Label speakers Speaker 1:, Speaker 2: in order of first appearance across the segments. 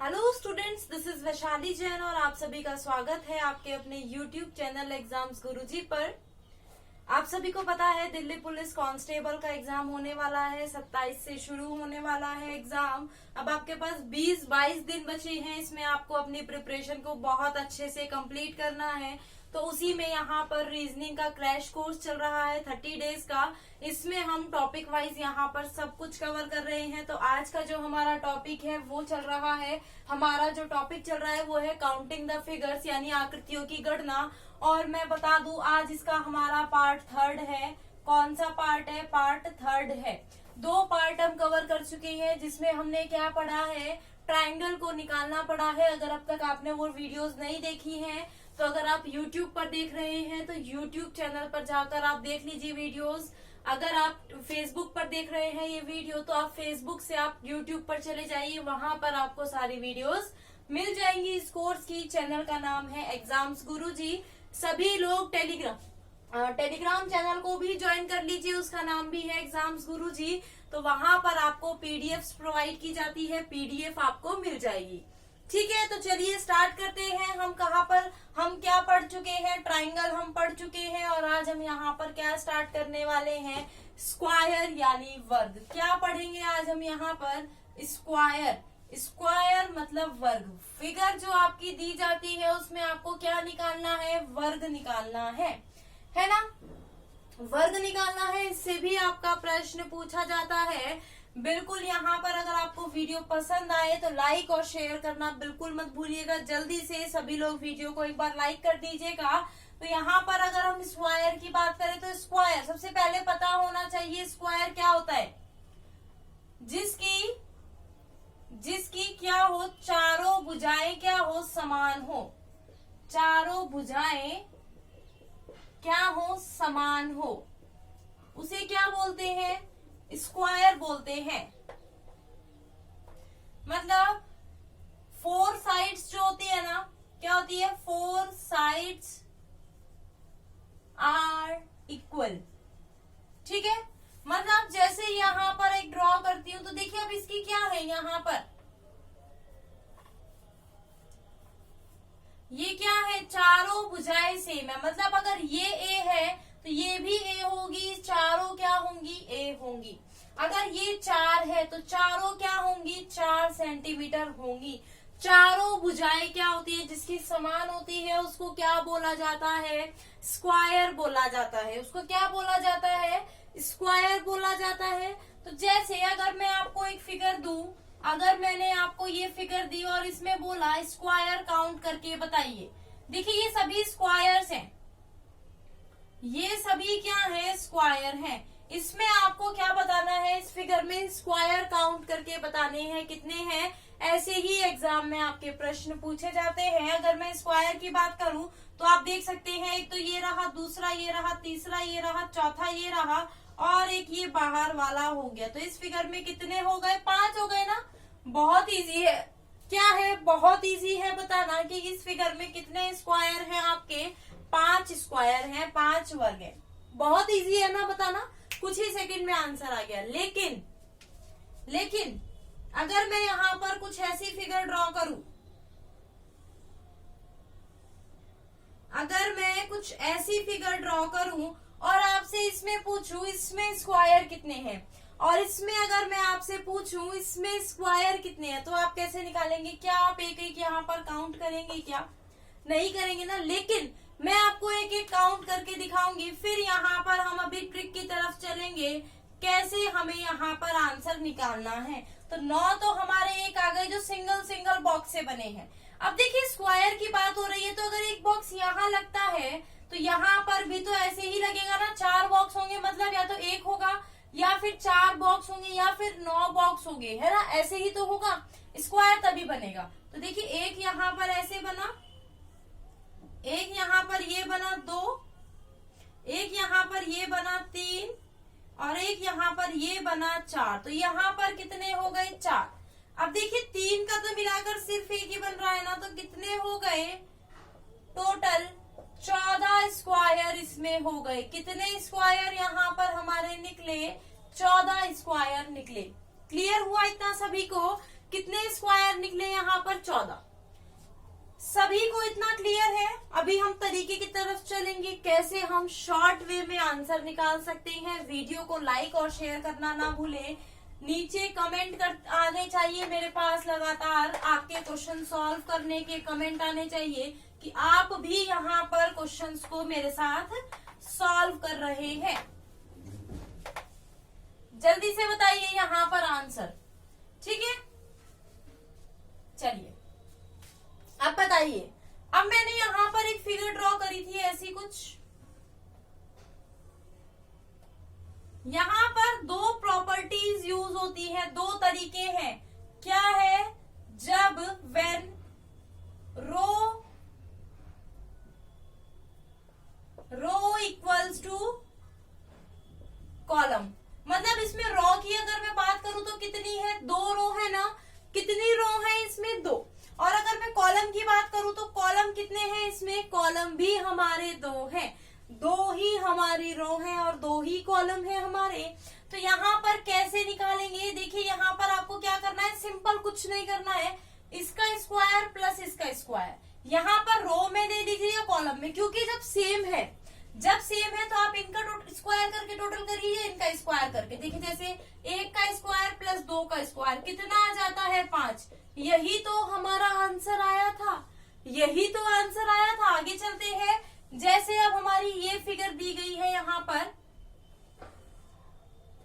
Speaker 1: Hello students, this is Vaishali Jain और आप सभी का स्वागत है आपके अपने यूट्यूब चैनल एग्जाम्स गुरुजी पर। आप सभी को पता है दिल्ली पुलिस कांस्टेबल का एग्जाम होने वाला है, 27 से शुरू होने वाला है एग्जाम। अब आपके पास 20-22 दिन बचे हैं, इसमें आपको अपनी प्रिपरेशन को बहुत अच्छे से कंप्लीट करना है। तो उसी में यहाँ पर रीजनिंग का क्रैश कोर्स चल रहा है 30 डेज का। इसमें हम टॉपिक वाइज यहाँ पर सब कुछ कवर कर रहे हैं। तो आज का जो हमारा टॉपिक है वो चल रहा है, हमारा जो टॉपिक चल रहा है वो है काउंटिंग द फिगर्स, यानी आकृतियों की गणना। और मैं बता दूं आज इसका हमारा पार्ट 3 है। कौन सा पार्ट है? पार्ट 3 है। 2 पार्ट हम कवर कर चुके हैं, जिसमें हमने क्या पढ़ा है, ट्रायंगल को निकालना पड़ा है। अगर अब तक आपने वो वीडियोस नहीं देखी हैं तो अगर आप YouTube पर देख रहे हैं तो YouTube चैनल पर जाकर आप देख लीजिए वीडियोस। अगर आप Facebook पर देख रहे हैं ये वीडियो तो आप Facebook से आप YouTube पर चले जाइए, वहां पर आपको सारी वीडियोस मिल जाएंगी। इस कोर्स की चैनल का नाम है एग्जाम्स गुरुजी। सभी लोग टेलीग्राम चैनल को भी ज्वाइन कर लीजिए, उसका नाम भी है एग्जाम्स गुरुजी। तो वहां पर आपको पीडीएफ्स प्रोवाइड की जाती है, पीडीएफ आपको मिल जाएगी। ठीक है, तो चलिए स्टार्ट करते हैं। हम क्या पढ़ चुके हैं? ट्राइंगल हम पढ़ चुके हैं और आज हम यहाँ पर क्या स्टार्ट करने वाले हैं? स्क्वायर यानी वर्ग। क्या पढ़ेंगे आज हम यहाँ पर? स्क्वायर। स्क्वायर मतलब वर्ग। फिगर जो आपकी दी जाती है उसमें आपको क्या निकालना है? वर्ग निकालना है ना? वर्ग निकालना है। इससे भी आपका प्रश्न पूछा जाता है। बिल्कुल यहाँ पर अगर आपको वीडियो पसंद आए तो लाइक और शेयर करना बिल्कुल मत भूलिएगा। जल्दी से सभी लोग वीडियो को एक बार लाइक कर दीजिएगा। तो यहाँ पर अगर हम स्क्वायर की बात करें तो स्क्वायर सबसे पहले पता होना चाहिए स्क्वायर क्या होता है। जिसकी क्या हो, चारों भुजाएं क्या हो, समान हो। चारों भुजाएं क्या हो, समान हो, उसे क्या बोलते हैं? स्क्वायर बोलते हैं। मतलब 4 साइड्स जो होती है ना, क्या होती है? 4 साइड्स आर इक्वल। ठीक है, मतलब जैसे यहाँ पर एक ड्रॉ करती हूं तो देखिए अब इसकी क्या है, यहाँ पर ये क्या है? चारों भुजाएं सेम है। मतलब अगर ये ए है तो ये भी ए होगी, चारों क्या होंगी? ए होंगी। अगर ये 4 है तो चारों क्या होंगी? 4 सेंटीमीटर होंगी। चारों भुजाएं क्या होती है? जिसकी समान होती है उसको क्या बोला जाता है? स्क्वायर बोला जाता है। उसको क्या बोला जाता है? स्क्वायर बोला जाता है। तो जैसे अगर मैं आपको एक फिगर दूं, अगर मैंने आपको ये फिगर दी और इसमें बोला स्क्वायर काउंट करके बताइए, देखिए ये सभी स्क्वायर्स हैं, ये सभी क्या है? स्क्वायर हैं। इसमें आपको क्या बताना है? इस फिगर में स्क्वायर काउंट करके बताने हैं कितने हैं। ऐसे ही एग्जाम में आपके प्रश्न पूछे जाते हैं। अगर मैं स्क्वायर की बात करूं तो आप देख सकते हैं, एक तो ये रहा, दूसरा ये रहा, तीसरा ये रहा, चौथा ये रहा और एक ये बाहर वाला हो गया। तो इस फिगर में कितने हो गए? 5 हो गए ना। बहुत इजी है। क्या है? बहुत इजी है बताना कि इस फिगर में कितने स्क्वायर हैं आपके? 5 स्क्वायर हैं, 5 वर्ग है। बहुत इजी है ना बताना, कुछ ही सेकंड में आंसर आ गया। लेकिन अगर मैं यहाँ पर कुछ ऐसी फिगर ड्रॉ करूं, अगर मैं कुछ ऐसी फिगर ड्रॉ करूं और आपसे इसमें पूछूं इसमें स्क्वायर कितने हैं, और इसमें अगर मैं आपसे पूछूं इसमें स्क्वायर कितने हैं, तो आप कैसे निकालेंगे? क्या आप एक एक यहाँ पर काउंट करेंगे? क्या नहीं करेंगे ना। लेकिन मैं आपको एक एक काउंट करके दिखाऊंगी, फिर यहाँ पर हम अभी ट्रिक की तरफ चलेंगे कैसे हमें यहाँ पर आंसर निकालना है। तो 9 तो हमारे एक आ गए जो सिंगल बॉक्स से बने हैं। अब देखिए स्क्वायर की बात हो रही है तो अगर एक बॉक्स यहाँ लगता है तो यहाँ पर भी तो ऐसे ही लगेगा ना। 4 बॉक्स होंगे, मतलब या तो 1 होगा या फिर 4 बॉक्स होंगे या फिर 9 बॉक्स होंगे, है ना। ऐसे ही तो होगा, स्क्वायर तभी बनेगा। तो देखिए एक यहाँ पर ऐसे बना, एक यहाँ पर ये बना 2, एक यहाँ पर ये बना 3 और एक यहाँ पर ये बना 4। तो यहाँ पर कितने हो गए? 4। अब देखिए 3 का तो मिलाकर सिर्फ एक ही बन रहा है ना, तो कितने हो गए? टोटल 14 स्क्वायर इसमें हो गए। कितने स्क्वायर यहाँ पर हमारे निकले? 14 स्क्वायर निकले। क्लियर हुआ इतना सभी को कितने स्क्वायर निकले यहाँ पर 14। सभी को इतना क्लियर है? अभी हम तरीके की तरफ चलेंगे कैसे हम शॉर्ट वे में आंसर निकाल सकते हैं। वीडियो को लाइक और शेयर करना ना भूलें। नीचे कमेंट कर आने चाहिए मेरे पास, लगातार आपके क्वेश्चन सॉल्व करने के कमेंट आने चाहिए कि आप भी यहाँ पर क्वेश्चंस को मेरे साथ सॉल्व कर रहे हैं। जल्दी से बताइए यहाँ पर आंसर, ठीक है। चलिए अब बताइए। अब मैंने यहाँ पर एक फिगर ड्रॉ करी थी ऐसी कुछ। यहाँ पर दो प्रॉपर्टीज यूज होती है, दो तरीके हैं। क्या है? जब when row equals to column, मतलब इसमें रो की अगर मैं बात करूं तो कितनी है? 2 रो है ना। कितनी रो है इसमें? 2। और अगर मैं कॉलम की बात करूं तो कॉलम कितने हैं इसमें? कॉलम भी हमारे 2 हैं। 2 ही हमारी रो हैं और 2 ही कॉलम है हमारे। तो यहाँ पर कैसे निकालेंगे? देखिए यहाँ पर आपको क्या करना है, सिंपल कुछ नहीं करना है। इसका स्क्वायर प्लस इसका स्क्वायर यहाँ पर रो में दे दीजिए या कॉलम में, क्योंकि जब सेम है तो आप इनका स्क्वायर करके टोटल करिए, इनका स्क्वायर करके। देखिए जैसे 1 का स्क्वायर प्लस 2 का स्क्वायर कितना आ जाता है? 5। यही तो हमारा आंसर आया था, यही तो आंसर आया था। आगे चलते हैं। जैसे अब हमारी ये फिगर दी गई है यहाँ पर,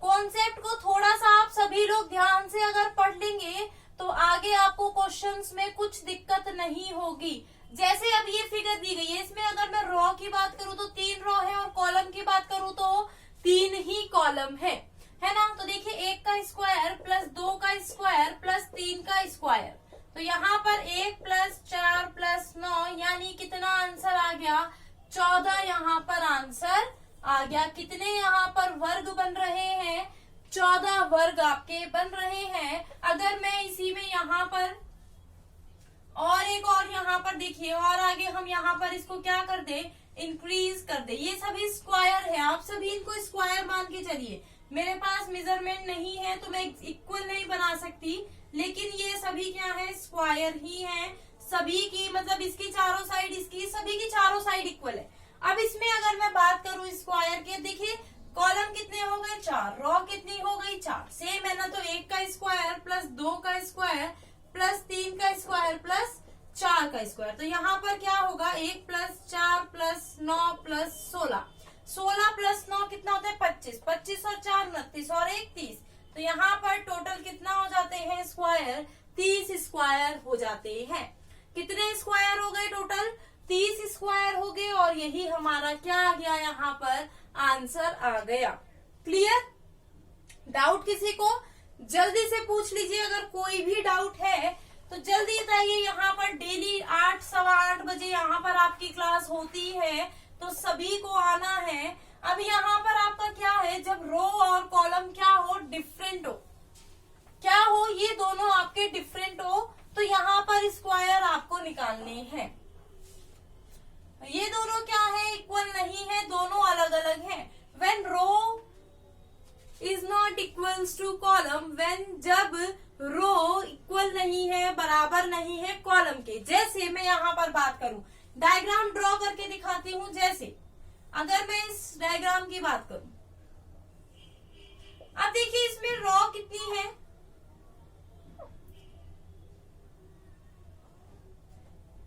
Speaker 1: कॉन्सेप्ट को थोड़ा सा आप सभी लोग ध्यान से अगर पढ़ लेंगे तो आगे आपको क्वेश्चंस में कुछ दिक्कत नहीं होगी। जैसे अब ये फिगर दी गई है, इसमें अगर मैं रो की बात करूं तो 3 रो है और कॉलम की बात करूं तो 3 ही कॉलम है ना। तो देखिए 1 का स्क्वायर प्लस 2 का स्क्वायर प्लस 3 का स्क्वायर, तो यहाँ पर 1 प्लस 4 प्लस 9 यानी कितना आंसर आ गया? 14 यहाँ पर आंसर आ गया। कितने यहाँ पर वर्ग बन रहे हैं? 14 वर्ग आपके बन रहे हैं। अगर मैं इसी में यहाँ पर और एक और यहाँ पर देखिए, और आगे हम यहाँ पर इसको क्या कर दे? इंक्रीज कर दे। ये सभी स्क्वायर है, आप सभी इनको स्क्वायर मान के चलिए। मेरे पास मेजरमेंट नहीं है तो मैं इक्वल नहीं बना सकती, लेकिन ये सभी क्या है? स्क्वायर ही है। सभी की मतलब इसकी चारों साइड, इसकी सभी की चारों साइड इक्वल है। अब इसमें अगर मैं बात करूं स्क्वायर के, देखिए कॉलम कितने हो गए? 4। रो कितनी हो गई? 4। सेम है ना। तो 1 का स्क्वायर प्लस 2 का स्क्वायर प्लस 3 का स्क्वायर प्लस 4 का स्क्वायर, तो यहाँ पर क्या होगा? 1 प्लस 4 प्लस 9 प्लस 16। 16 प्लस 9 कितना होता है? 25। 25 और 4 29 और 1 30। तो यहाँ पर टोटल कितना हो जाते हैं स्क्वायर? 30 स्क्वायर हो जाते हैं। कितने स्क्वायर हो गए टोटल? 30 स्क्वायर हो गए। और यही हमारा क्या आ गया? यहाँ पर आंसर आ गया। क्लियर? डाउट किसी को? जल्दी से पूछ लीजिए। अगर कोई भी डाउट है तो जल्दी बताइए। यहाँ पर डेली 8 सवा 8 बजे यहाँ पर आपकी क्लास होती है, तो सभी को आना है। अब यहाँ पर आपका क्या है? जब रो और कॉलम क्या हो? डिफरेंट हो। क्या हो? ये दोनों आपके डिफरेंट हो, तो यहाँ पर स्क्वायर आपको निकालने हैं। ये दोनों क्या है? इक्वल नहीं है, दोनों अलग अलग हैं। When row is not equals to column, when जब रो इक्वल नहीं है, बराबर नहीं है कॉलम के। जैसे मैं यहाँ पर बात करूं, डायग्राम ड्रॉ करके दिखाती हूँ। जैसे अगर मैं इस डायग्राम की बात करूं, अब देखिए इसमें रो कितनी है?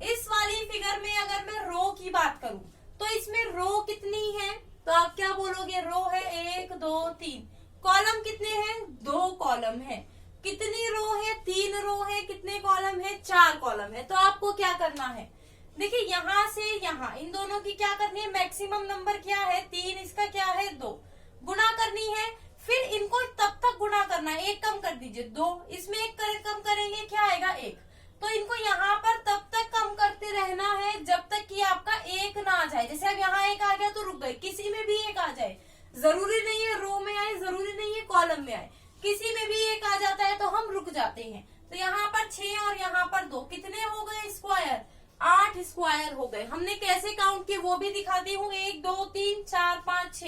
Speaker 1: इस वाली फिगर में अगर मैं रो की बात करूं तो इसमें रो कितनी है? तो आप क्या बोलोगे? रो है 1 2 3। कॉलम कितने हैं? 2 कॉलम है। कितनी रो है? 3 रो है। कितने कॉलम है? 4 कॉलम है। तो आपको क्या करना है? देखिए यहाँ से यहाँ इन दोनों की क्या करनी है? मैक्सिमम नंबर क्या है? 3। इसका क्या है? 2। गुणा करनी है। फिर इनको तब तक गुणा करना है, 1 कम कर दीजिए 2, इसमें 1 कम करेंगे क्या आएगा? 1। तो इनको यहाँ पर तब तक कम करते रहना है जब तक कि आपका 1 ना आ जाए। जैसे अब यहाँ 1 आ गया तो रुक गए, किसी में भी 1 आ जाए। जरूरी नहीं है रो में आए, जरूरी नहीं है कॉलम में आए, किसी में भी 1 आ जाता है तो हम रुक जाते हैं। तो यहाँ पर 6 और यहाँ पर 2, कितने हो गए स्क्वायर? 8 स्क्वायर हो गए। हमने कैसे काउंट किए वो भी दिखाती हूँ। 1 2 3 4 5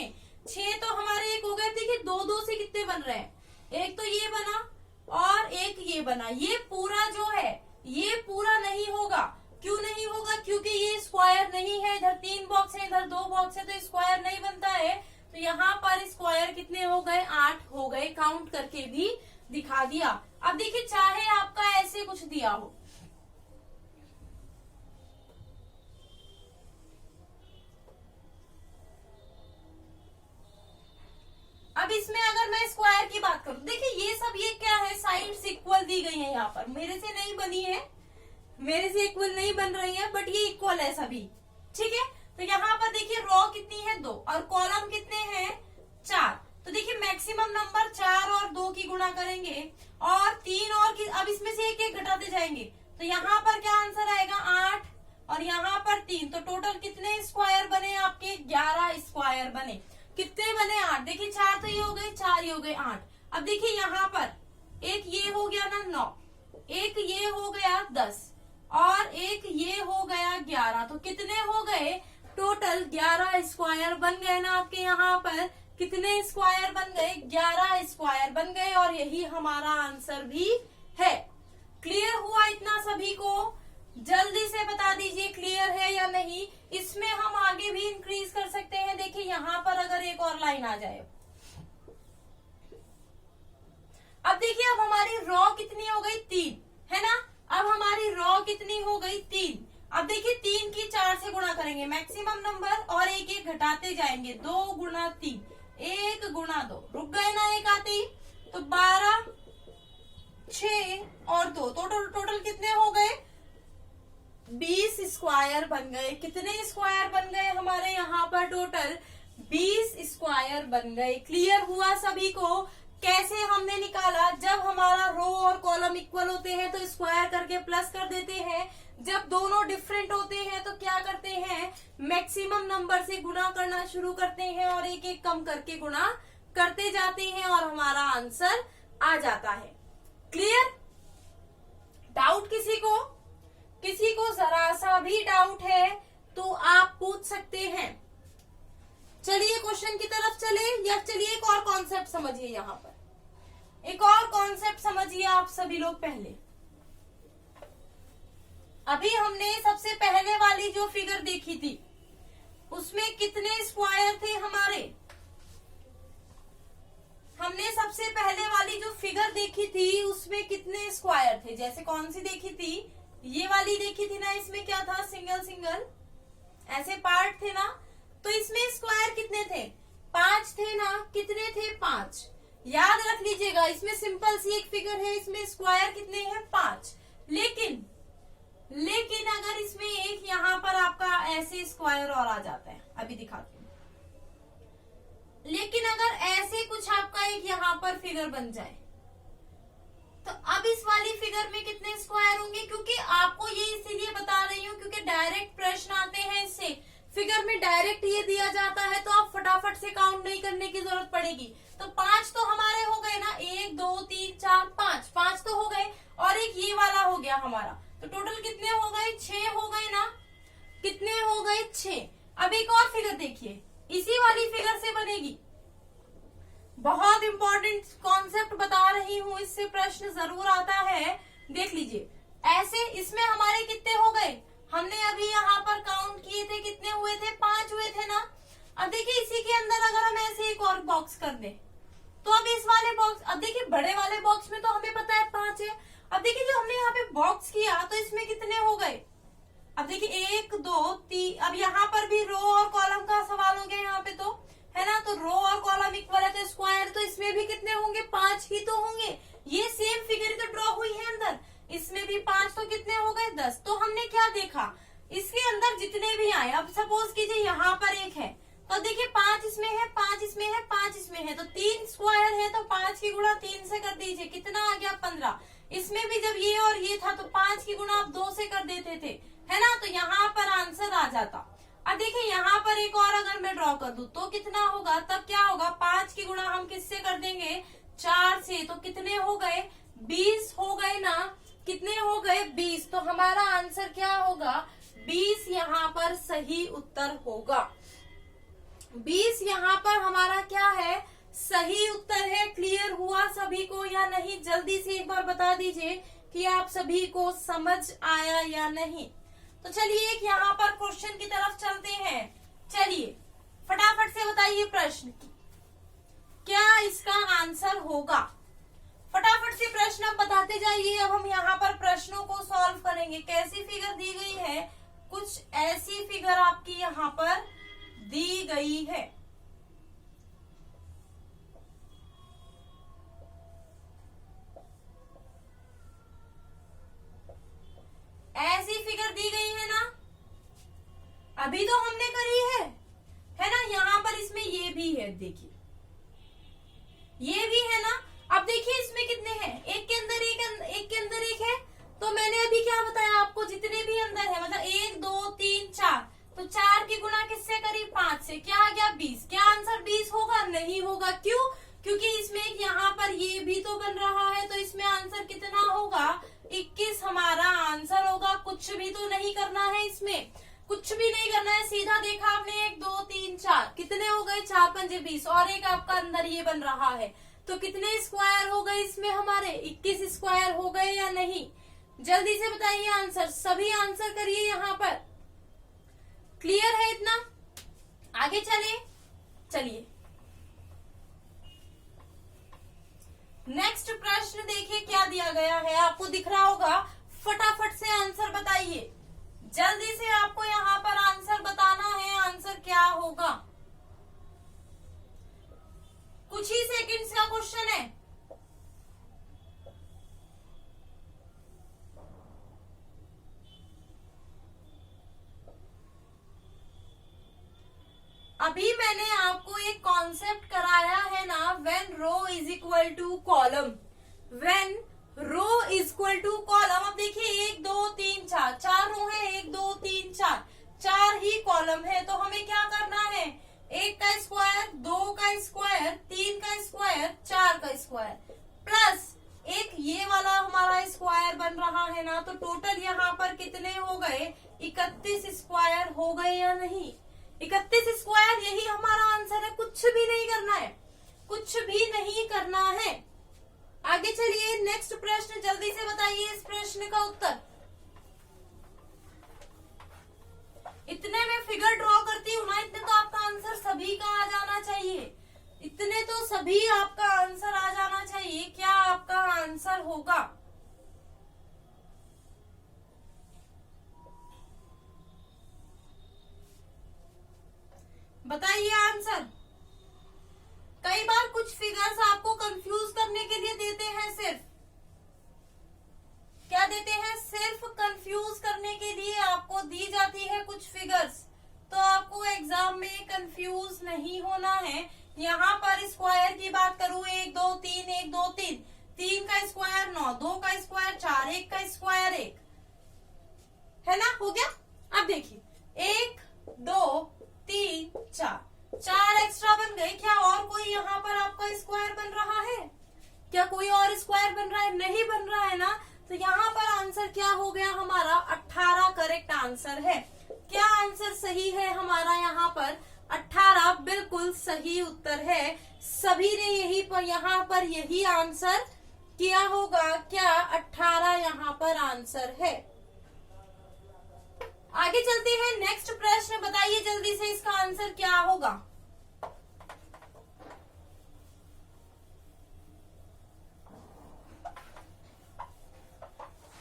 Speaker 1: 6 तो हमारे 1 हो गए। देखिए 2 2 से कितने बन रहे हैं? एक तो ये बना, और एक ये बना। ये पूरा जो है ये पूरा नहीं होगा। क्यों नहीं होगा? क्योंकि ये स्क्वायर नहीं है। इधर 3 बॉक्स है, इधर 2 बॉक्स है, तो स्क्वायर नहीं बनता है। तो यहाँ पर स्क्वायर कितने हो गए? 8 हो गए। काउंट करके भी दिखा दिया। अब देखिए, चाहे आपका ऐसे कुछ दिया हो, अब इसमें अगर मैं स्क्वायर की बात करूं, देखिए ये सब ये क्या है? साइड्स इक्वल दी गई है। यहाँ पर मेरे से नहीं बनी है, मेरे से इक्वल नहीं बन रही है, बट ये इक्वल है सभी। ठीक है, तो यहाँ पर देखिए रो कितनी है? 2 और कॉलम कितने हैं? 4। तो देखिए मैक्सिमम नंबर 4 और 2 की गुणा करेंगे और 3 और की, अब इसमें से एक एक घटाते जाएंगे। तो यहाँ पर क्या आंसर आएगा? 8 और यहाँ पर 3। तो टोटल कितने स्क्वायर बने आपके? 11 स्क्वायर बने। कितने बने? 8। देखिए 4 तो ये हो गए, 4 ये हो गए, 8। अब देखिए यहाँ पर एक ये हो गया ना 9, एक ये हो गया 10 और एक ये हो गया 11। तो कितने हो गए? टोटल 11 स्क्वायर बन गए ना आपके यहाँ पर। कितने स्क्वायर बन गए? 11 स्क्वायर बन गए और यही हमारा आंसर भी है। क्लियर हुआ इतना सभी को? जल्दी से बता दीजिए क्लियर है या नहीं। इसमें हम आगे भी इंक्रीज कर सकते हैं। देखिए यहाँ पर अगर एक और लाइन आ जाए, अब देखिए अब हमारी रॉ कितनी हो गई? 3, है ना। अब हमारी रॉ कितनी हो गई? 3। अब देखिए 3 की 4 से गुणा करेंगे मैक्सिमम नंबर और एक एक घटाते जाएंगे। 2 गुणा 3, 1 गुणा 2, रुक गए ना एक आते ही। तो 12, 6 और 2, टोटल कितने हो गए? 20 स्क्वायर बन गए। कितने स्क्वायर बन गए हमारे यहाँ पर? टोटल 20 स्क्वायर बन गए। क्लियर हुआ सभी को? कैसे हमने निकाला? जब हमारा रो और कॉलम इक्वल होते हैं तो स्क्वायर करके प्लस कर देते हैं। जब दोनों डिफरेंट होते हैं तो क्या करते हैं? मैक्सिमम नंबर से गुणा करना शुरू करते हैं और एक एक कम करके गुणा करते जाते हैं और हमारा आंसर आ जाता है। क्लियर? डाउट किसी को? किसी को जरा सा भी डाउट है तो आप पूछ सकते हैं। चलिए क्वेश्चन की तरफ चले, या चलिए एक और कॉन्सेप्ट समझिए। यहाँ पर एक और कॉन्सेप्ट समझिए आप सभी लोग। पहले अभी हमने सबसे पहले वाली जो फिगर देखी थी उसमें कितने स्क्वायर थे हमारे? हमने सबसे पहले वाली जो फिगर देखी थी उसमें कितने स्क्वायर थे? जैसे कौन सी देखी थी? ये वाली देखी थी ना। इसमें क्या था? सिंगल सिंगल ऐसे पार्ट थे ना। तो इसमें स्क्वायर कितने थे? 5 थे ना। कितने थे? 5। याद रख लीजिएगा, इसमें सिंपल सी एक फिगर है, इसमें स्क्वायर कितने हैं? 5। लेकिन अगर इसमें एक यहाँ पर आपका ऐसे स्क्वायर और आ जाता है, अभी दिखाती हूँ। लेकिन अगर ऐसे कुछ आपका एक यहाँ पर फिगर बन जाए तो अब इस वाली फिगर में कितने स्क्वायर होंगे? क्योंकि आपको ये इसीलिए बता रही हूँ क्योंकि डायरेक्ट प्रश्न आते हैं इससे। फिगर में डायरेक्ट ये दिया जाता है तो आप फटाफट से काउंट नहीं करने की जरूरत पड़ेगी। तो 5 तो हमारे हो गए ना। 1 2 3 4 5, 5 तो हो गए और एक ये वाला हो गया हमारा। तो टोटल कितने हो गए? 6 हो गए ना। कितने हो गए? 6। अब एक और फिगर देखिए, इसी वाली फिगर से बनेगी। बहुत इंपॉर्टेंट कॉन्सेप्ट बता रही हूँ, इससे प्रश्न जरूर आता है। देख लीजिए ऐसे, इसमें हमारे कितने हो गए? हमने अभी यहाँ पर काउंट किए थे, कितने हुए थे? 5 हुए थे ना। अब देखिए इसी के अंदर अगर हम ऐसे एक और बॉक्स कर दें तो अब इस वाले बॉक्स, अब देखिए बड़े वाले बॉक्स में तो हमें पता है 5 है। अब देखिए जो हमने यहाँ पे बॉक्स किया तो इसमें कितने हो गए? अब देखिए 1 2 3। अब यहाँ पर भी रो और कॉलम का सवाल हो गया यहाँ पे, तो है ना। तो रो और कॉलम इक्वल है तो स्क्वायर, तो इसमें भी कितने होंगे? 5 ही तो होंगे। ये सेम फिगर तो ड्रॉ हुई है अंदर, इसमें भी 5, तो कितने हो गए? 10। तो हमने क्या देखा? इसके अंदर जितने भी आए, अब सपोज कीजिए यहाँ पर एक है तो देखिए 5 इसमें है, 5 इसमें है, 5 इसमें है, तो 3 स्क्वायर है तो 5 की गुणा 3 से कर दीजिए। कितना आ गया? 15। इसमें भी जब ये और ये था तो 5 की गुणा आप 2 से कर देते थे, है ना। तो यहाँ पर आंसर आ जाता। अब देखिए यहाँ पर एक और अगर मैं ड्रॉ कर दूं तो कितना होगा? तब क्या होगा? 5 की गुणा हम किससे कर देंगे? 4 से। तो कितने हो गए? 20 हो गए ना। कितने हो गए? 20। तो हमारा आंसर क्या होगा? 20 यहाँ पर सही उत्तर होगा। 20 यहाँ पर हमारा क्या है? सही उत्तर है। क्लियर हुआ सभी को या नहीं? जल्दी से एक बार बता दीजिए कि आप सभी को समझ आया या नहीं। तो चलिए एक यहाँ पर क्वेश्चन की तरफ चलते हैं। चलिए फटाफट से बताइए प्रश्न क्या इसका आंसर होगा। फटाफट से प्रश्न अब बताते जाइए। अब हम यहाँ पर प्रश्नों को सॉल्व करेंगे। कैसी फिगर दी गई है? कुछ ऐसी फिगर आपकी यहाँ पर दी गई है। ऐसी फिगर दी गई है ना, अभी तो हमने करी है ना। यहाँ पर इसमें ये भी है, देखिए ये भी है ना। अब देखिए इसमें कितने हैं, एक के अंदर एक के अंदर एक है। तो मैंने अभी क्या बताया आपको, जितने भी अंदर है मतलब 1 2 3 4, तो 4 की गुणा किससे करी? 5 से। क्या आ गया? 20। क्या आंसर 20 होगा? नहीं होगा। क्यों? क्योंकि इसमें यहाँ पर ये भी तो बन रहा है, तो इसमें आंसर कितना होगा? 21 हमारा आंसर होगा। कुछ भी तो नहीं करना है, इसमें कुछ भी नहीं करना है। सीधा देखा आपने 1 2 3 4 कितने हो गए? 4 5 20 और एक आपका अंदर ये बन रहा है, तो कितने स्क्वायर हो गए इसमें हमारे? 21 स्क्वायर हो गए या नहीं? जल्दी से बताइए आंसर, सभी आंसर करिए यहाँ पर। क्लियर है इतना? आगे चलिए नेक्स्ट प्रश्न देखिए क्या दिया गया है, आपको दिख रहा होगा। फटाफट से आंसर बताइए, जल्दी से आपको यहाँ पर आंसर बताना है। आंसर क्या होगा? कुछ ही सेकंड्स का क्वेश्चन है। अभी मैंने आपको एक कॉन्सेप्ट कराया है ना, when row is equal to column. When row is equal to column. अब देखिए 1 2 3 4, 4 रो है, 1 2 3 4, 4 ही कॉलम है। तो हमें क्या करना है? 1 का स्क्वायर, 2 का स्क्वायर, 3 का स्क्वायर, 4 का स्क्वायर, प्लस एक ये वाला हमारा स्क्वायर बन रहा है ना। तो टोटल यहाँ पर कितने हो गए? 31 स्क्वायर हो गए या नहीं? 31 स्क्वायर, यही हमारा आंसर है। कुछ भी नहीं करना है, कुछ भी नहीं करना है। आगे चलिए नेक्स्ट प्रश्न, जल्दी से बताइए इस प्रश्न का उत्तर। इतने में फिगर ड्रॉ करती हूँ ना, इतने तो आपका आंसर सभी का आ जाना चाहिए। इतने तो सभी आपका आंसर आ जाना चाहिए। क्या आपका आंसर होगा? बताइए आंसर। कई बार कुछ फिगर्स आपको कंफ्यूज करने के लिए देते हैं, सिर्फ क्या देते हैं? सिर्फ कंफ्यूज करने के लिए आपको दी जाती है कुछ फिगर्स। तो आपको एग्जाम में कंफ्यूज नहीं होना है। यहाँ पर स्क्वायर की बात करूँ, 1 2 3 1 2 3, 3 का स्क्वायर 9, 2 का स्क्वायर 4, 1 का स्क्वायर 1 है ना। हो गया। अब देखिए 1 2 3 4, 4 एक्स्ट्रा बन गए। क्या और कोई यहाँ पर आपका स्क्वायर बन रहा है? क्या कोई और स्क्वायर बन रहा है? नहीं बन रहा है ना। तो यहाँ पर आंसर क्या हो गया हमारा? 18 करेक्ट आंसर है। क्या आंसर सही है हमारा? यहाँ पर 18 बिल्कुल सही उत्तर है। सभी ने यही पर यहाँ पर यही आंसर किया होगा। क्या 18 यहाँ पर आंसर है? आगे चलते हैं नेक्स्ट प्रश्न, बताइए जल्दी से इसका आंसर क्या होगा।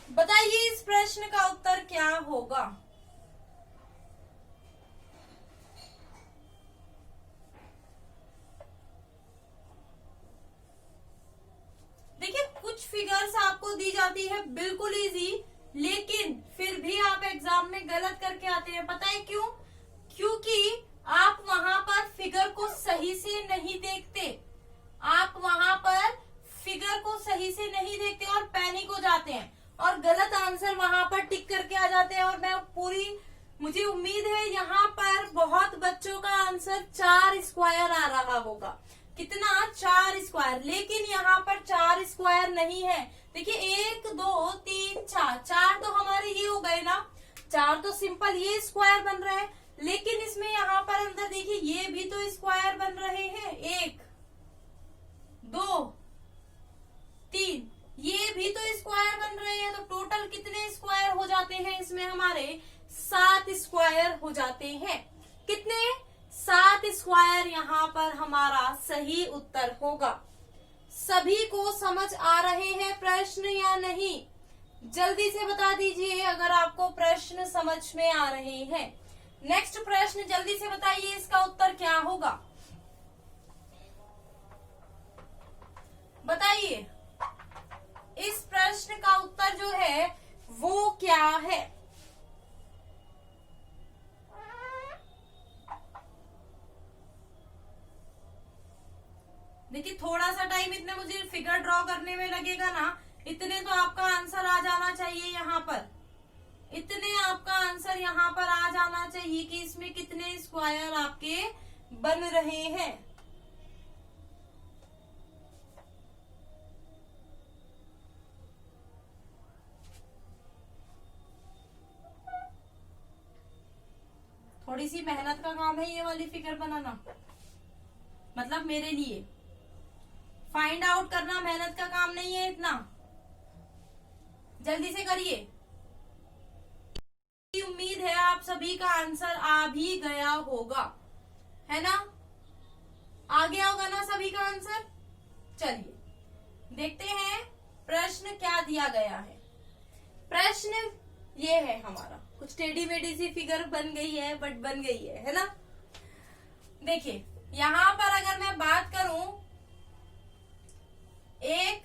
Speaker 1: बताइए इस प्रश्न का उत्तर क्या होगा। देखिए कुछ फिगर्स आपको दी जाती है बिल्कुल इजी, लेकिन फिर भी आप एग्जाम में गलत करके आते हैं। पता है क्यों? क्योंकि आप वहां पर फिगर को सही से नहीं देखते। आप वहां पर फिगर को सही से नहीं देखते और पैनिक हो जाते हैं और गलत आंसर वहां पर टिक करके आ जाते हैं। और मुझे उम्मीद है यहाँ पर बहुत बच्चों का आंसर 4 स्क्वायर आ रहा होगा। कितना? 4 स्क्वायर। लेकिन यहाँ पर 4 स्क्वायर नहीं है। देखिए 1 2 3 4, 4 तो हमारे ये हो गए ना, 4 तो सिंपल ये स्क्वायर बन रहे हैं। लेकिन इसमें यहाँ पर अंदर देखिए ये भी तो स्क्वायर बन रहे हैं। 1 2, 3, ये भी तो स्क्वायर बन रहे हैं, तो टोटल कितने स्क्वायर हो जाते हैं इसमें हमारे? 7 स्क्वायर हो जाते हैं। कितने? 7 स्क्वायर यहाँ पर हमारा सही उत्तर होगा। सभी को समझ आ रहे हैं प्रश्न या नहीं? जल्दी से बता दीजिए अगर आपको प्रश्न समझ में आ रहे हैं। नेक्स्ट प्रश्न जल्दी से बताइए, इसका उत्तर क्या होगा? बताइए, इस प्रश्न का उत्तर जो है वो क्या है? देखिए, थोड़ा सा टाइम इतने मुझे फिगर ड्रॉ करने में लगेगा ना, इतने तो आपका आंसर आ जाना चाहिए यहाँ पर। इतने आपका आंसर यहाँ पर आ जाना चाहिए कि इसमें कितने स्क्वायर आपके बन रहे हैं। थोड़ी सी मेहनत का काम है ये वाली फिगर बनाना, मतलब मेरे लिए फाइंड आउट करना मेहनत का काम नहीं है इतना। जल्दी से करिए। उम्मीद है आप सभी का आंसर आ भी गया होगा, है ना? आ गया होगा ना सभी का आंसर? चलिए देखते हैं प्रश्न क्या दिया गया है। प्रश्न ये है हमारा, कुछ टेढ़ी मेढ़ी सी फिगर बन गई है, बट बन गई है ना? देखिए, यहाँ पर अगर मैं बात करूं एक,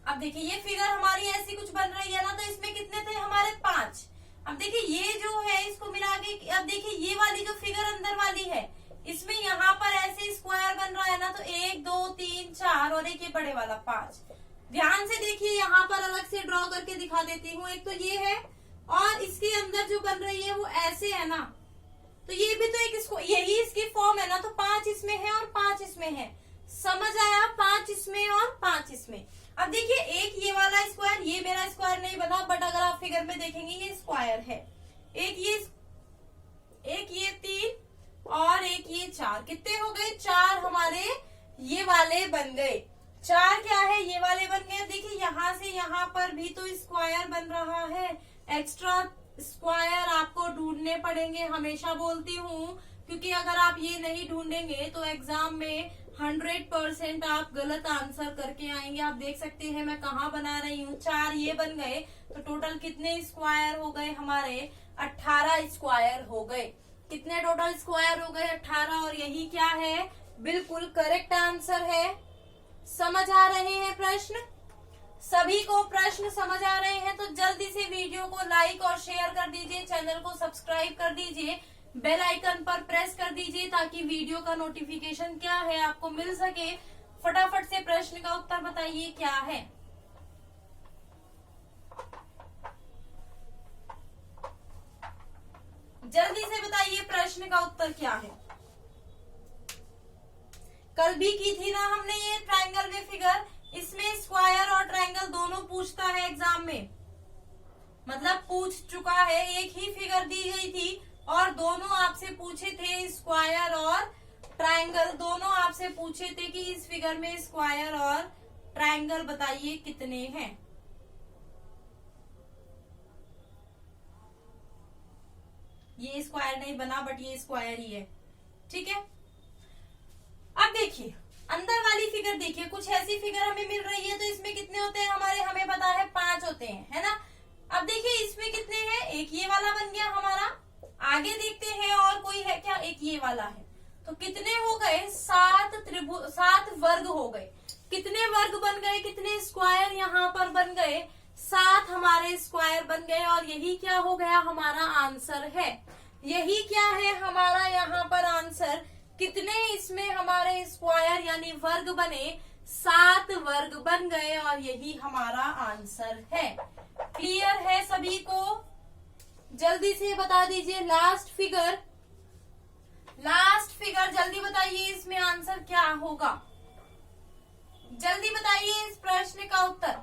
Speaker 1: अब देखिए ये फिगर हमारी ऐसी कुछ बन रही है ना, तो इसमें कितने थे हमारे? 5। अब देखिए ये जो है इसको मिला के, अब देखिए ये वाली जो फिगर अंदर वाली है, इसमें यहाँ पर ऐसे स्क्वायर बन रहा है ना, तो 1, 2, 3, 4 और एक ये बड़े वाला 5। ध्यान से देखिए, यहाँ पर अलग से ड्रॉ करके दिखा देती हूँ। एक तो ये है और इसके अंदर जो बन रही है वो ऐसे है ना, तो ये भी तो एक यही इसकी फॉर्म है ना, तो 5 इसमें है और 5 इसमें है। समझ आया? 5 इसमें और 5 इसमें। अब देखिए एक ये वाला स्क्वायर, ये मेरा स्क्वायर नहीं बना, बट अगर आप फिगर में देखेंगे ये स्क्वायर है। एक ये 3 और एक ये 4, कितने हो गए? 4 हमारे ये वाले बन गए। 4 क्या है? ये वाले बन गए। देखिए यहाँ से यहाँ पर भी तो स्क्वायर बन रहा है। एक्स्ट्रा स्क्वायर आपको ढूंढने पड़ेंगे, हमेशा बोलती हूँ, क्योंकि अगर आप ये नहीं ढूंढेंगे तो एग्जाम में 100% आप गलत आंसर करके आएंगे। आप देख सकते हैं मैं कहाँ बना रही हूँ। 4 ये बन गए, तो टोटल कितने स्क्वायर हो गए हमारे? 18 स्क्वायर हो गए। कितने टोटल स्क्वायर हो गए? 18। और यही क्या है? बिल्कुल करेक्ट आंसर है। समझ आ रहे हैं प्रश्न? सभी को प्रश्न समझ आ रहे हैं तो जल्दी से वीडियो को लाइक और शेयर कर दीजिए, चैनल को सब्सक्राइब कर दीजिए, बेल आइकन पर प्रेस कर दीजिए ताकि वीडियो का नोटिफिकेशन क्या है आपको मिल सके। फटाफट से प्रश्न का उत्तर बताइए क्या है। जल्दी से बताइए प्रश्न का उत्तर क्या है। कल भी की थी ना हमने ये ट्रायंगल में फिगर, इसमें स्क्वायर और ट्रायंगल दोनों पूछता है एग्जाम में, मतलब पूछ चुका है। एक ही फिगर दी गई थी और दोनों आपसे पूछे थे, स्क्वायर और ट्रायंगल दोनों आपसे पूछे थे कि इस फिगर में स्क्वायर और ट्रायंगल बताइए कितने हैं। ये स्क्वायर नहीं बना, बट ये स्क्वायर ही है, ठीक है। अब देखिए अंदर वाली फिगर देखिए, कुछ ऐसी फिगर हमें मिल रही है, तो इसमें कितने होते हैं हमारे? हमें पता है 5 होते हैं, है ना। अब देखिए इसमें कितने हैं? एक ये वाला बन गया हमारा। आगे देखते हैं और कोई है क्या? एक ये वाला है। तो कितने हो गए? 7 वर्ग हो गए। कितने वर्ग बन गए? कितने स्क्वायर यहाँ पर बन गए? 7 हमारे स्क्वायर बन गए। और यही क्या हो गया? हमारा आंसर है। यही क्या है हमारा यहाँ पर आंसर? कितने इसमें हमारे स्क्वायर यानी वर्ग बने? 7 वर्ग बन गए और यही हमारा आंसर है। क्लियर है सभी को? जल्दी से बता दीजिए लास्ट फिगर जल्दी बताइए, इसमें आंसर क्या होगा? जल्दी बताइए इस प्रश्न का उत्तर।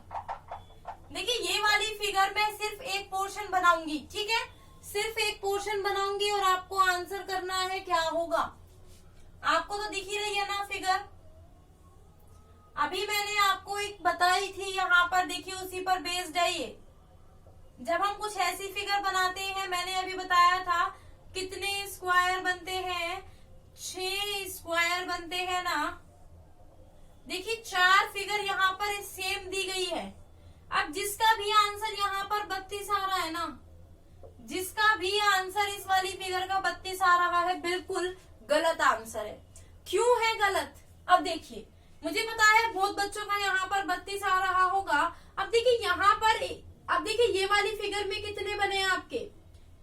Speaker 1: देखिए ये वाली फिगर में सिर्फ एक पोर्शन बनाऊंगी, ठीक है, सिर्फ एक पोर्शन बनाऊंगी और आपको आंसर करना है क्या होगा। आपको तो दिख ही रही है ना फिगर, अभी मैंने आपको एक बताई थी यहाँ पर, देखिए उसी पर बेस्ड है ये। जब हम कुछ ऐसी फिगर बनाते हैं, मैंने अभी बताया था कितने स्क्वायर बनते हैं, 6 स्क्वायर बनते हैं ना। देखिए 4 फिगर यहाँ पर सेम दी गई है। अब जिसका भी आंसर यहाँ पर 32 आ रहा है ना, जिसका भी आंसर इस वाली फिगर का 32 आ रहा है, बिल्कुल गलत आंसर है। क्यों है गलत? अब देखिए, मुझे पता है बहुत बच्चों का यहाँ पर 32 आ रहा होगा। अब देखिए यहाँ पर, अब देखिए ये वाली फिगर में कितने बने आपके,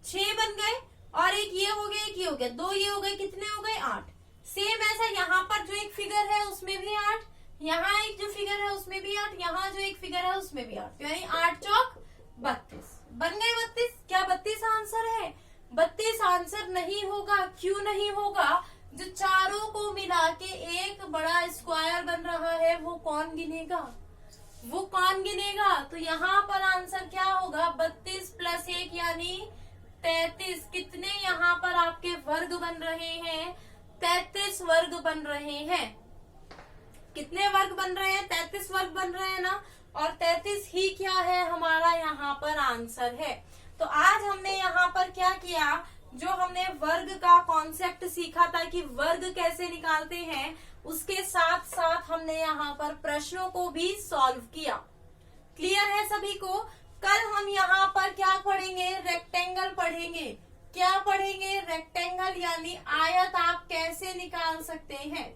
Speaker 1: 6 बन गए, और एक ये हो गया, एक ये हो गया, 2 ये हो गए, कितने हो गए, 8। सेम ऐसा यहाँ पर जो एक फिगर है उसमें भी 8, यहाँ एक जो फिगर है उसमें भी 8, यहाँ जो एक फिगर है उसमें भी 8, यानी 8 चौक 32 बन गए 32। क्या 32 आंसर है? 32 आंसर नहीं होगा। क्यों नहीं होगा? जो चारों को मिला के एक बड़ा स्क्वायर बन रहा है, वो कौन गिनेगा? वो कौन गिनेगा? तो यहाँ पर आंसर क्या होगा, 32 + 1 यानी 33। कितने यहाँ पर आपके वर्ग बन रहे हैं? 33 वर्ग बन रहे हैं। कितने वर्ग बन रहे हैं? 33 वर्ग बन रहे हैं ना। और 33 ही क्या है, हमारा यहाँ पर आंसर है। तो आज हमने यहाँ पर क्या किया, जो हमने वर्ग का कॉन्सेप्ट सीखा था कि वर्ग कैसे निकालते हैं, उसके साथ साथ हमने यहाँ पर प्रश्नों को भी सॉल्व किया। क्लियर है सभी को? कल हम यहाँ पर क्या पढ़ेंगे, रेक्टेंगल पढ़ेंगे। क्या पढ़ेंगे? रेक्टेंगल, यानी आयत आप कैसे निकाल सकते हैं।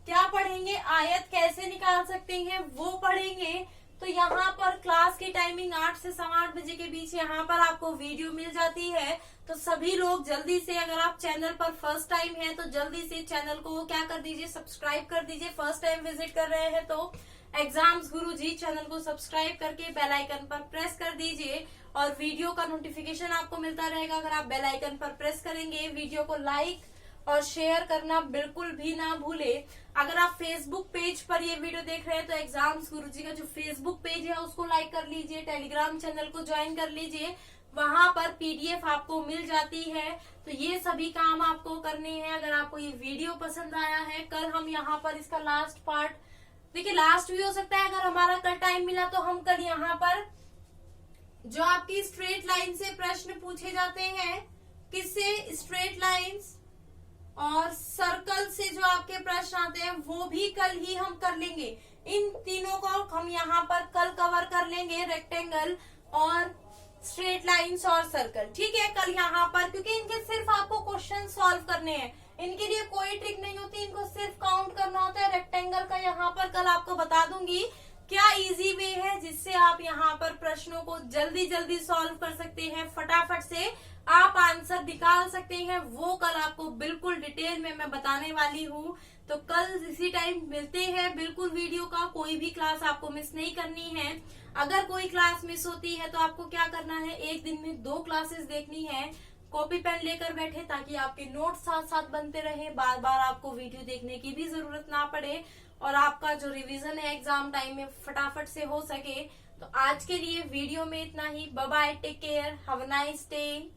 Speaker 1: क्या पढ़ेंगे? आयत कैसे निकाल सकते हैं, वो पढ़ेंगे। तो यहाँ पर क्लास की टाइमिंग 8 से 8:15 बजे के बीच यहाँ पर आपको वीडियो मिल जाती है। तो सभी लोग जल्दी से, अगर आप चैनल पर फर्स्ट टाइम हैं तो जल्दी से चैनल को क्या कर दीजिए, सब्सक्राइब कर दीजिए। फर्स्ट टाइम विजिट कर रहे हैं तो एग्जाम्स गुरुजी चैनल को सब्सक्राइब करके बेल आइकन पर प्रेस कर दीजिए, और वीडियो का नोटिफिकेशन आपको मिलता रहेगा अगर आप बेल आइकन पर प्रेस करेंगे। वीडियो को लाइक और शेयर करना बिल्कुल भी ना भूले। अगर आप फेसबुक पेज पर ये वीडियो देख रहे हैं तो एग्जाम्स गुरुजी का जो फेसबुक पेज है उसको लाइक कर लीजिए, टेलीग्राम चैनल को ज्वाइन कर लीजिए, वहां पर पीडीएफ आपको मिल जाती है। तो ये सभी काम आपको करने हैं। अगर आपको ये वीडियो पसंद आया है, कल हम यहाँ पर इसका लास्ट पार्ट, देखिए लास्ट भी हो सकता है, अगर हमारा कल टाइम मिला तो हम कल यहाँ पर जो आपकी स्ट्रेट लाइन से प्रश्न पूछे जाते हैं, किससे, स्ट्रेट लाइंस और सर्कल से जो आपके प्रश्न आते हैं, वो भी कल ही हम कर लेंगे। इन तीनों को हम यहाँ पर कल कवर कर लेंगे, रेक्टेंगल और स्ट्रेट लाइंस और सर्कल। ठीक है, कल यहाँ पर, क्योंकि इनके सिर्फ आपको क्वेश्चन सॉल्व करने हैं, इनके लिए कोई ट्रिक नहीं होती, इनको सिर्फ काउंट करना होता है। रेक्टेंगल का यहाँ पर कल आपको बता दूंगी क्या इजी वे है जिससे आप यहाँ पर प्रश्नों को जल्दी जल्दी सॉल्व कर सकते हैं, फटाफट से आप आंसर निकाल सकते हैं। वो कल आपको बिल्कुल डिटेल में मैं बताने वाली हूँ। तो कल इसी टाइम मिलते हैं। बिल्कुल वीडियो का कोई भी क्लास आपको मिस नहीं करनी है। अगर कोई क्लास मिस होती है तो आपको क्या करना है, एक दिन में 2 क्लासेस देखनी है। कॉपी पेन लेकर बैठे ताकि आपके नोट साथ साथ बनते रहे, बार बार आपको वीडियो देखने की भी जरूरत ना पड़े, और आपका जो रिवीजन है एग्जाम टाइम में फटाफट से हो सके। तो आज के लिए वीडियो में इतना ही। Bye bye, take care, have a nice day.